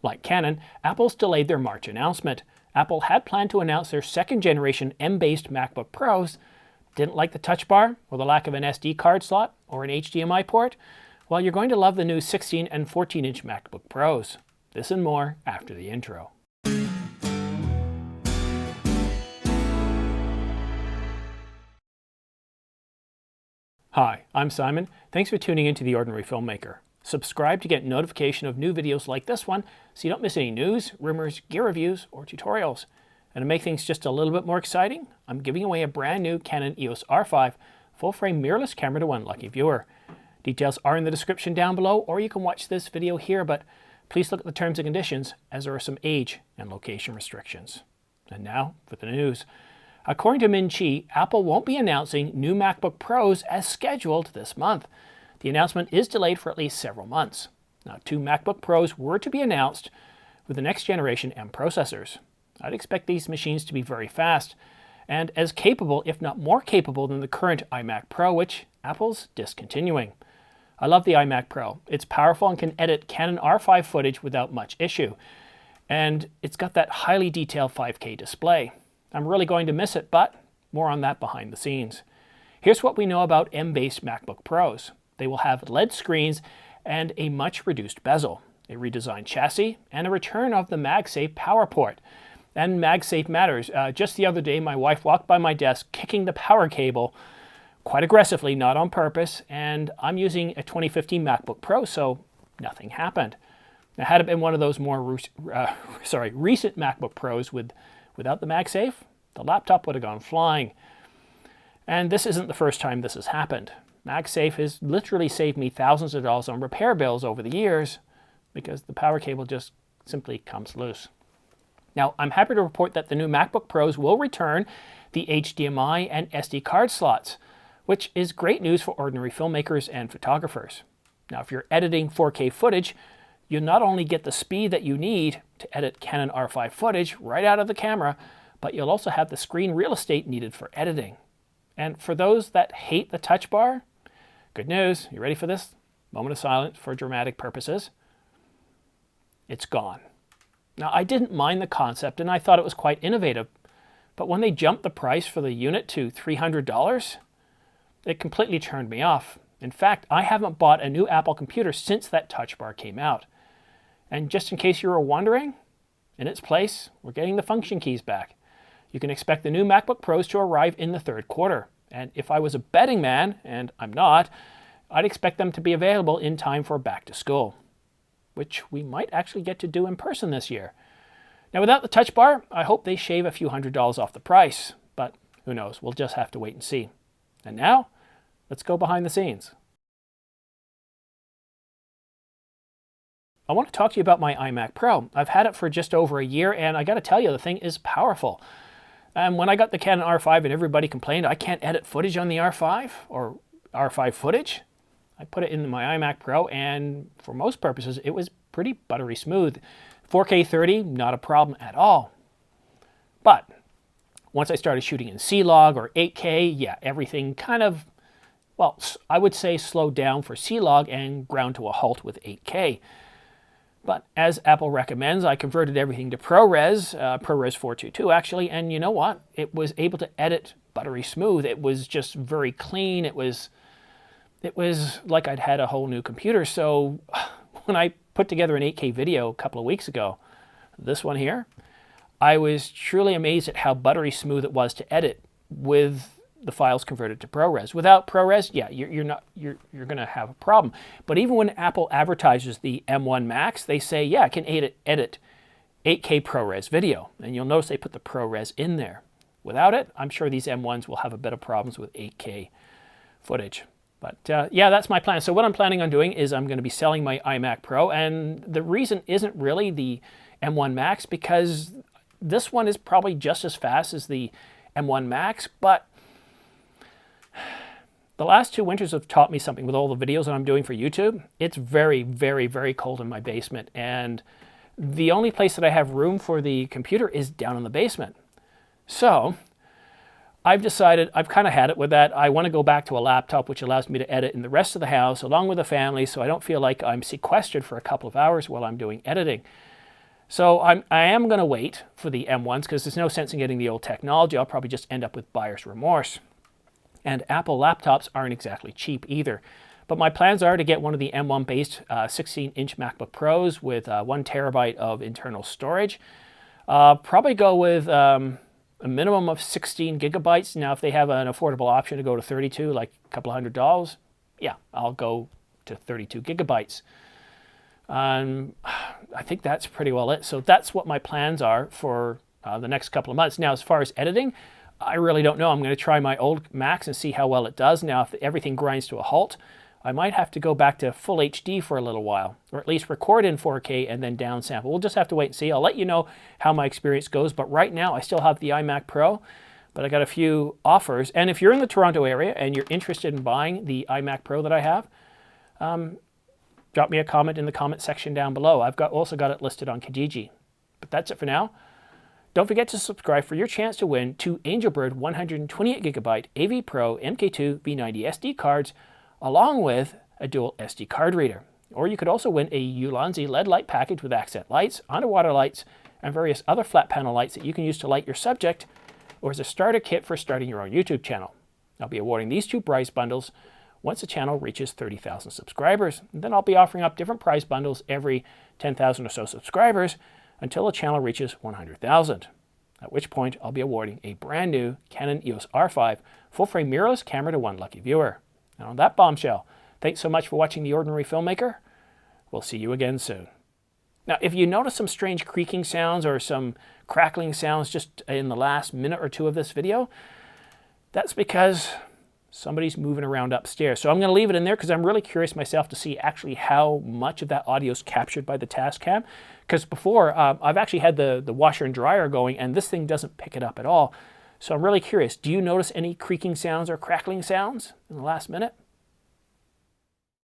Like Canon, Apple's delayed their March announcement. Apple had planned to announce their second generation M-based MacBook Pros. Didn't like the touch bar, or the lack of an SD card slot, or an HDMI port? Well, you're going to love the new 16 and 14-inch MacBook Pros. This and more after the intro. Hi, I'm Simon. Thanks for tuning in to The Ordinary Filmmaker. Subscribe to get notification of new videos like this one so you don't miss any news, rumors, gear reviews, or tutorials. And to make things just a little bit more exciting, I'm giving away a brand new Canon EOS R5 full-frame mirrorless camera to one lucky viewer. Details are in the description down below, or you can watch this video here, but please look at the terms and conditions as there are some age and location restrictions. And now for the news. According to Min Chi, Apple won't be announcing new MacBook Pros as scheduled this month. The announcement is delayed for at least several months. Now, 2 MacBook Pros were to be announced with the next generation M processors. I'd expect these machines to be very fast and as capable, if not more capable, than the current iMac Pro, which Apple's discontinuing. I love the iMac Pro. It's powerful and can edit Canon R5 footage without much issue. And it's got that highly detailed 5K display. I'm really going to miss it, but more on that behind the scenes. Here's what we know about M-based MacBook Pros. They will have LED screens and a much reduced bezel, a redesigned chassis, and a return of the MagSafe power port. And MagSafe matters. Just the other day, my wife walked by my desk kicking the power cable quite aggressively, not on purpose, and I'm using a 2015 MacBook Pro, so nothing happened. Now, had it been one of those more recent MacBook Pros without the MagSafe, the laptop would have gone flying. And this isn't the first time this has happened. MagSafe has literally saved me thousands of dollars on repair bills over the years because the power cable just simply comes loose. Now, I'm happy to report that the new MacBook Pros will return the HDMI and SD card slots, which is great news for ordinary filmmakers and photographers. Now, if you're editing 4K footage, you'll not only get the speed that you need to edit Canon R5 footage right out of the camera, but you'll also have the screen real estate needed for editing. And for those that hate the touch bar, good news. You ready for this? Moment of silence for dramatic purposes. It's gone. Now, I didn't mind the concept and I thought it was quite innovative, but when they jumped the price for the unit to $300, it completely turned me off. In fact, I haven't bought a new Apple computer since that touch bar came out. And just in case you were wondering, in its place, we're getting the function keys back. You can expect the new MacBook Pros to arrive in the third quarter. And if I was a betting man, and I'm not, I'd expect them to be available in time for back to school, which we might actually get to do in person this year. Now, without the touch bar, I hope they shave a few $100s off the price, but who knows, we'll just have to wait and see. And now, let's go behind the scenes. I want to talk to you about my iMac Pro. I've had it for just over a year, and I got to tell you, the thing is powerful. And when I got the Canon R5 and everybody complained I can't edit footage on the R5 or R5 footage, I put it in my iMac Pro, and for most purposes, it was pretty buttery smooth. 4K 30, not a problem at all. But once I started shooting in C-Log or 8K, yeah, everything kind of, well, I would say slowed down for C-Log and ground to a halt with 8K. But as Apple recommends, I converted everything to ProRes, ProRes 422 actually, and you know what? It was able to edit buttery smooth. It was just very clean. It was like I'd had a whole new computer. So when I put together an 8K video a couple of weeks ago, this one here, I was truly amazed at how buttery smooth it was to edit with the files converted to ProRes. Without ProRes, yeah, you're going to have a problem. But even when Apple advertises the M1 Max, they say, yeah, I can edit 8K ProRes video. And you'll notice they put the ProRes in there. Without it, I'm sure these M1s will have a bit of problems with 8K footage. But yeah, that's my plan. So what I'm planning on doing is I'm going to be selling my iMac Pro. And the reason isn't really the M1 Max, because this one is probably just as fast as the M1 Max, but the last 2 winters have taught me something with all the videos that I'm doing for YouTube. It's very, very, very cold in my basement, and the only place that I have room for the computer is down in the basement. So I've decided, I've kind of had it with that. I want to go back to a laptop which allows me to edit in the rest of the house along with the family, so I don't feel like I'm sequestered for a couple of hours while I'm doing editing. So I am going to wait for the M1s because there's no sense in getting the old technology. I'll probably just end up with buyer's remorse. And Apple laptops aren't exactly cheap either. But my plans are to get one of the M1-based 16-inch MacBook Pros with 1 terabyte of internal storage. Probably go with a minimum of 16 gigabytes. Now, if they have an affordable option to go to 32, like a couple $100, yeah, I'll go to 32 gigabytes. I think that's pretty well it. So that's what my plans are for the next couple of months. Now, as far as editing, I really don't know. I'm going to try my old Macs and see how well it does. Now, if everything grinds to a halt, I might have to go back to full HD for a little while, or at least record in 4K and then downsample. We'll just have to wait and see. I'll let you know how my experience goes, but right now I still have the iMac Pro, but I got a few offers. And if you're in the Toronto area and you're interested in buying the iMac Pro that I have, drop me a comment in the comment section down below. I've also got it listed on Kijiji. But that's it for now. Don't forget to subscribe for your chance to win 2 Angelbird 128GB AV Pro MK2 V90 SD cards, along with a dual SD card reader. Or you could also win a Ulanzi LED light package with accent lights, underwater lights, and various other flat panel lights that you can use to light your subject, or as a starter kit for starting your own YouTube channel. I'll be awarding these 2 prize bundles once the channel reaches 30,000 subscribers. And then I'll be offering up different prize bundles every 10,000 or so subscribers until the channel reaches 100,000. At which point I'll be awarding a brand new Canon EOS R5 full-frame mirrorless camera to one lucky viewer. And on that bombshell, thanks so much for watching The Ordinary Filmmaker. We'll see you again soon. Now, if you notice some strange creaking sounds or some crackling sounds just in the last minute or two of this video, that's because somebody's moving around upstairs. So I'm going to leave it in there because I'm really curious myself to see actually how much of that audio is captured by the Tascam. Because before, I've actually had the washer and dryer going, and this thing doesn't pick it up at all. So I'm really curious. Do you notice any creaking sounds or crackling sounds in the last minute?